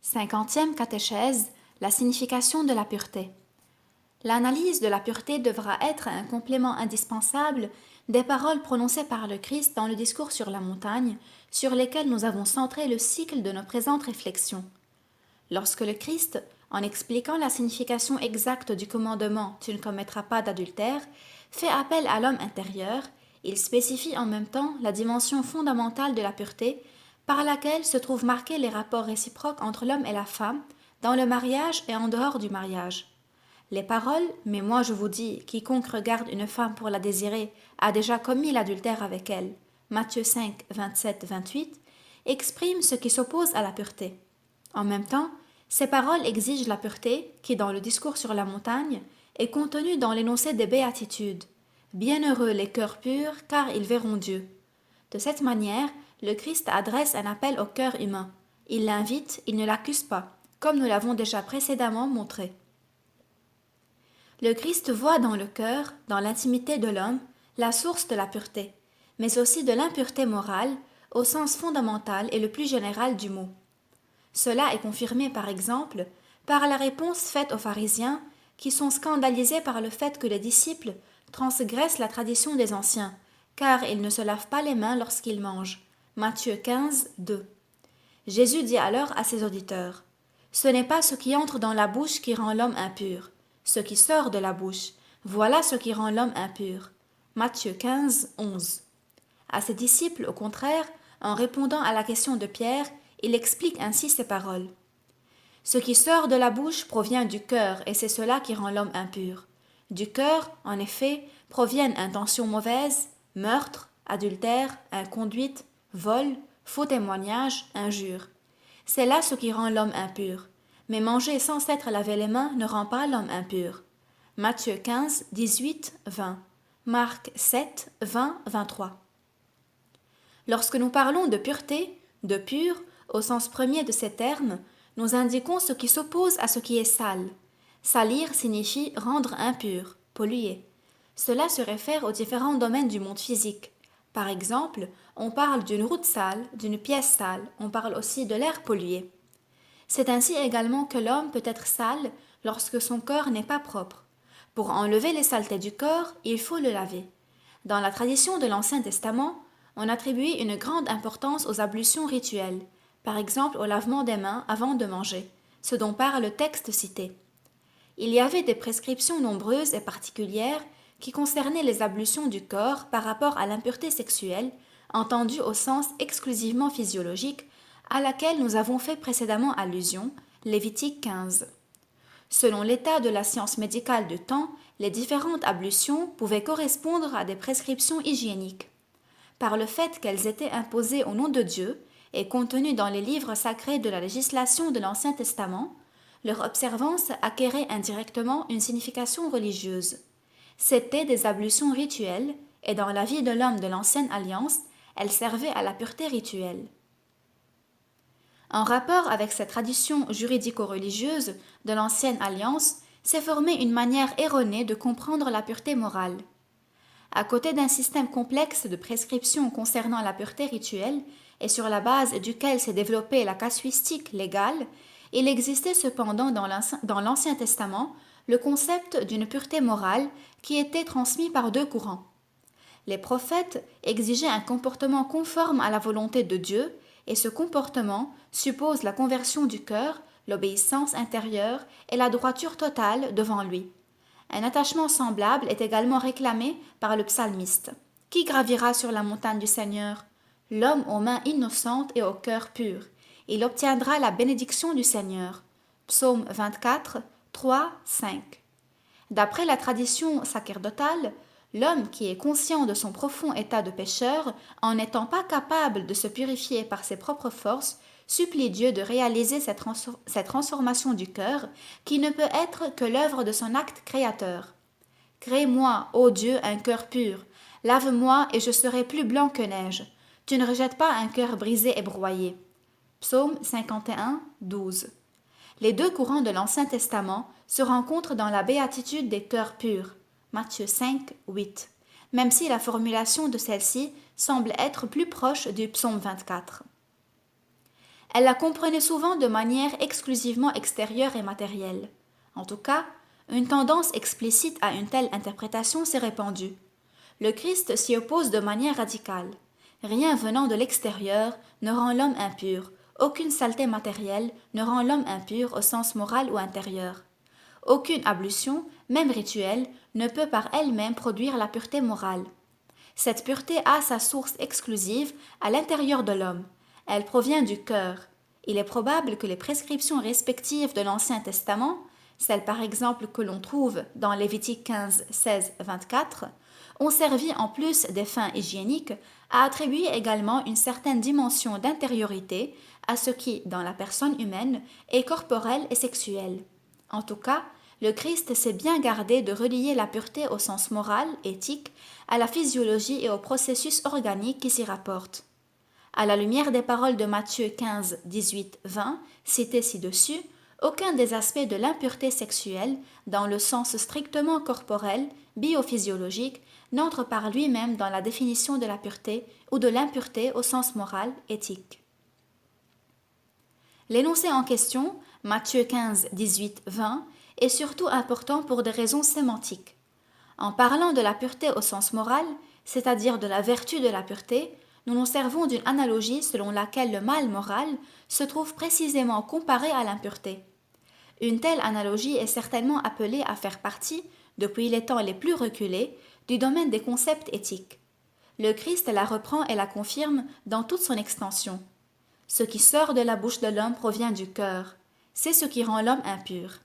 50e catéchèse, la signification de la pureté. L'analyse de la pureté devra être un complément indispensable des paroles prononcées par le Christ dans le discours sur la montagne, sur lesquelles nous avons centré le cycle de nos présentes réflexions. Lorsque le Christ, en expliquant la signification exacte du commandement « Tu ne commettras pas d'adultère », fait appel à l'homme intérieur, il spécifie en même temps la dimension fondamentale de la pureté, par laquelle se trouvent marqués les rapports réciproques entre l'homme et la femme, dans le mariage et en dehors du mariage. Les paroles « Mais moi je vous dis, quiconque regarde une femme pour la désirer a déjà commis l'adultère avec elle » Matthieu 5, 27-28 expriment ce qui s'oppose à la pureté. En même temps, ces paroles exigent la pureté qui, dans le discours sur la montagne, est contenue dans l'énoncé des béatitudes. « Bienheureux les cœurs purs, car ils verront Dieu ». De cette manière, le Christ adresse un appel au cœur humain. Il l'invite, il ne l'accuse pas, comme nous l'avons déjà précédemment montré. Le Christ voit dans le cœur, dans l'intimité de l'homme, la source de la pureté, mais aussi de l'impureté morale, au sens fondamental et le plus général du mot. Cela est confirmé par exemple par la réponse faite aux pharisiens qui sont scandalisés par le fait que les disciples transgressent la tradition des anciens, car ils ne se lavent pas les mains lorsqu'ils mangent. Matthieu 15, 2. Jésus dit alors à ses auditeurs : « Ce n'est pas ce qui entre dans la bouche qui rend l'homme impur, ce qui sort de la bouche, voilà ce qui rend l'homme impur. » Matthieu 15, 11. À ses disciples, au contraire, en répondant à la question de Pierre, il explique ainsi ces paroles. « Ce qui sort de la bouche provient du cœur, et c'est cela qui rend l'homme impur. Du cœur, en effet, proviennent intentions mauvaises, meurtre, adultère, inconduite, vol, faux témoignage, injure. C'est là ce qui rend l'homme impur. Mais manger sans s'être lavé les mains ne rend pas l'homme impur. » Matthieu 15, 18, 20. Marc 7, 20, 23. Lorsque nous parlons de pureté, de pur, au sens premier de ces termes, nous indiquons ce qui s'oppose à ce qui est sale. Salir signifie rendre impur, polluer. Cela se réfère aux différents domaines du monde physique. Par exemple, on parle d'une route sale, d'une pièce sale, on parle aussi de l'air pollué. C'est ainsi également que l'homme peut être sale lorsque son corps n'est pas propre. Pour enlever les saletés du corps, il faut le laver. Dans la tradition de l'Ancien Testament, on attribuait une grande importance aux ablutions rituelles, par exemple au lavement des mains avant de manger, ce dont parle le texte cité. Il y avait des prescriptions nombreuses et particulières qui concernaient les ablutions du corps par rapport à l'impureté sexuelle, entendue au sens exclusivement physiologique, à laquelle nous avons fait précédemment allusion, Lévitique 15. Selon l'état de la science médicale du temps, les différentes ablutions pouvaient correspondre à des prescriptions hygiéniques. Par le fait qu'elles étaient imposées au nom de Dieu et contenues dans les livres sacrés de la législation de l'Ancien Testament, leur observance acquérait indirectement une signification religieuse. C'étaient des ablutions rituelles, et dans la vie de l'homme de l'Ancienne Alliance, elles servaient à la pureté rituelle. En rapport avec cette tradition juridico-religieuse de l'Ancienne Alliance, s'est formée une manière erronée de comprendre la pureté morale. À côté d'un système complexe de prescriptions concernant la pureté rituelle, et sur la base duquel s'est développée la casuistique légale, il existait cependant dans l'Ancien Testament le concept d'une pureté morale qui était transmis par deux courants. Les prophètes exigeaient un comportement conforme à la volonté de Dieu, et ce comportement suppose la conversion du cœur, l'obéissance intérieure et la droiture totale devant lui. Un attachement semblable est également réclamé par le psalmiste. Qui gravira sur la montagne du Seigneur ? L'homme aux mains innocentes et au cœur pur. Il obtiendra la bénédiction du Seigneur. Psaume 24, 3, 5. D'après la tradition sacerdotale, l'homme qui est conscient de son profond état de pécheur, en n'étant pas capable de se purifier par ses propres forces, supplie Dieu de réaliser cette transformation du cœur, qui ne peut être que l'œuvre de son acte créateur. « Crée-moi, ô Dieu, un cœur pur, lave-moi et je serai plus blanc que neige. Tu ne rejettes pas un cœur brisé et broyé. » Psaume 51, 12. Les deux courants de l'Ancien Testament se rencontrent dans la béatitude des cœurs purs, Matthieu 5, 8, même si la formulation de celle-ci semble être plus proche du psaume 24. Elle la comprenait souvent de manière exclusivement extérieure et matérielle. En tout cas, une tendance explicite à une telle interprétation s'est répandue. Le Christ s'y oppose de manière radicale. Rien venant de l'extérieur ne rend l'homme impur. Aucune saleté matérielle ne rend l'homme impur au sens moral ou intérieur. Aucune ablution, même rituelle, ne peut par elle-même produire la pureté morale. Cette pureté a sa source exclusive à l'intérieur de l'homme. Elle provient du cœur. Il est probable que les prescriptions respectives de l'Ancien Testament, celles par exemple que l'on trouve dans Lévitique 15, 16, 24, ont servi en plus des fins hygiéniques à attribuer également une certaine dimension d'intériorité à ce qui, dans la personne humaine, est corporel et sexuel. En tout cas, le Christ s'est bien gardé de relier la pureté au sens moral, éthique, à la physiologie et au processus organique qui s'y rapportent. À la lumière des paroles de Matthieu 15, 18, 20, citées ci-dessus, aucun des aspects de l'impureté sexuelle, dans le sens strictement corporel, biophysiologique, n'entre par lui-même dans la définition de la pureté ou de l'impureté au sens moral, éthique. L'énoncé en question, Matthieu 15, 18, 20, est surtout important pour des raisons sémantiques. En parlant de la pureté au sens moral, c'est-à-dire de la vertu de la pureté, nous nous servons d'une analogie selon laquelle le mal moral se trouve précisément comparé à l'impureté. Une telle analogie est certainement appelée à faire partie, depuis les temps les plus reculés, du domaine des concepts éthiques. Le Christ la reprend et la confirme dans toute son extension. Ce qui sort de la bouche de l'homme provient du cœur. C'est ce qui rend l'homme impur.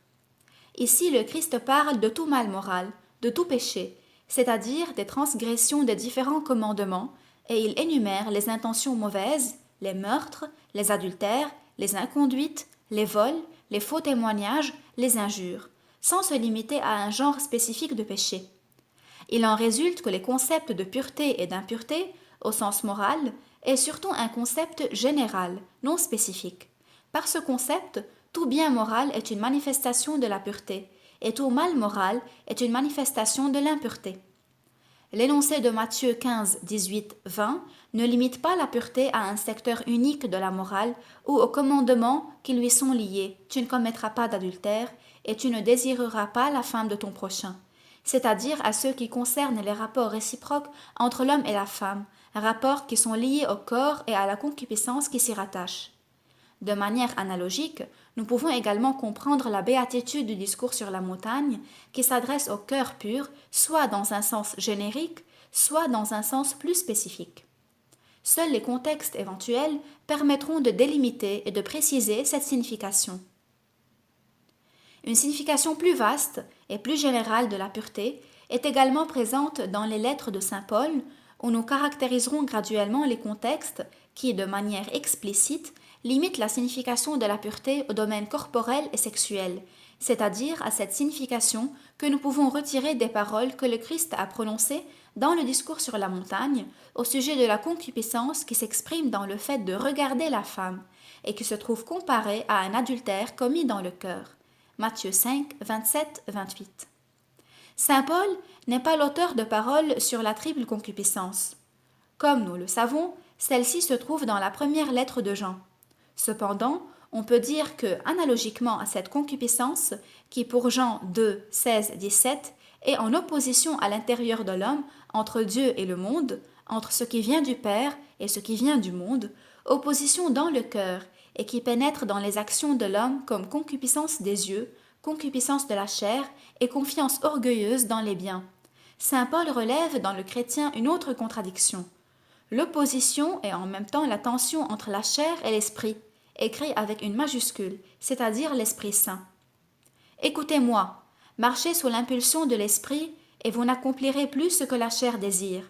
Ici, le Christ parle de tout mal moral, de tout péché, c'est-à-dire des transgressions des différents commandements, et il énumère les intentions mauvaises, les meurtres, les adultères, les inconduites, les vols, les faux témoignages, les injures, sans se limiter à un genre spécifique de péché. Il en résulte que les concepts de pureté et d'impureté, au sens moral, est surtout un concept général, non spécifique. Par ce concept, tout bien moral est une manifestation de la pureté, et tout mal moral est une manifestation de l'impureté. L'énoncé de Matthieu 15, 18, 20 ne limite pas la pureté à un secteur unique de la morale ou aux commandements qui lui sont liés. Tu ne commettras pas d'adultère et tu ne désireras pas la femme de ton prochain, c'est-à-dire à ceux qui concernent les rapports réciproques entre l'homme et la femme, rapports qui sont liés au corps et à la concupiscence qui s'y rattache. De manière analogique, nous pouvons également comprendre la béatitude du discours sur la montagne qui s'adresse au cœur pur, soit dans un sens générique, soit dans un sens plus spécifique. Seuls les contextes éventuels permettront de délimiter et de préciser cette signification. Une signification plus vaste et plus générale de la pureté est également présente dans les lettres de saint Paul, où nous caractériserons graduellement les contextes qui, de manière explicite, limitent la signification de la pureté au domaine corporel et sexuel, c'est-à-dire à cette signification que nous pouvons retirer des paroles que le Christ a prononcées dans le discours sur la montagne au sujet de la concupiscence qui s'exprime dans le fait de regarder la femme et qui se trouve comparée à un adultère commis dans le cœur. Matthieu 5, 27, 28. Saint Paul n'est pas l'auteur de paroles sur la triple concupiscence. Comme nous le savons, celle-ci se trouve dans la première lettre de Jean. Cependant, on peut dire que, analogiquement à cette concupiscence, qui pour Jean 2, 16, 17, est en opposition à l'intérieur de l'homme entre Dieu et le monde, entre ce qui vient du Père et ce qui vient du monde, opposition dans le cœur et qui pénètre dans les actions de l'homme comme concupiscence des yeux, concupiscence de la chair et confiance orgueilleuse dans les biens. Saint Paul relève dans le chrétien une autre contradiction. L'opposition et en même temps la tension entre la chair et l'esprit, écrit avec une majuscule, c'est-à-dire l'Esprit Saint. Écoutez-moi, marchez sous l'impulsion de l'esprit et vous n'accomplirez plus ce que la chair désire.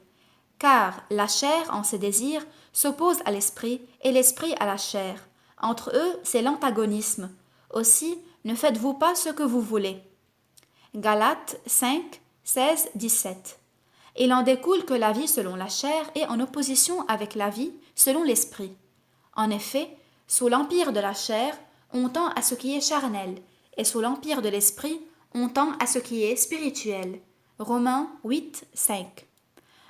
Car la chair, en ses désirs, s'oppose à l'esprit et l'esprit à la chair. Entre eux, c'est l'antagonisme. Aussi, ne faites-vous pas ce que vous voulez. Galates 5, 16, 17. Il en découle que la vie selon la chair est en opposition avec la vie selon l'esprit. En effet, sous l'empire de la chair, on tend à ce qui est charnel, et sous l'empire de l'esprit, on tend à ce qui est spirituel. Romains 8, 5.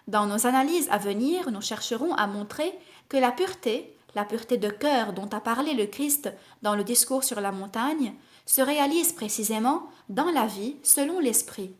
Dans nos analyses à venir, nous chercherons à montrer que la pureté, La pureté de cœur dont a parlé le Christ dans le discours sur la montagne se réalise précisément dans la vie selon l'Esprit.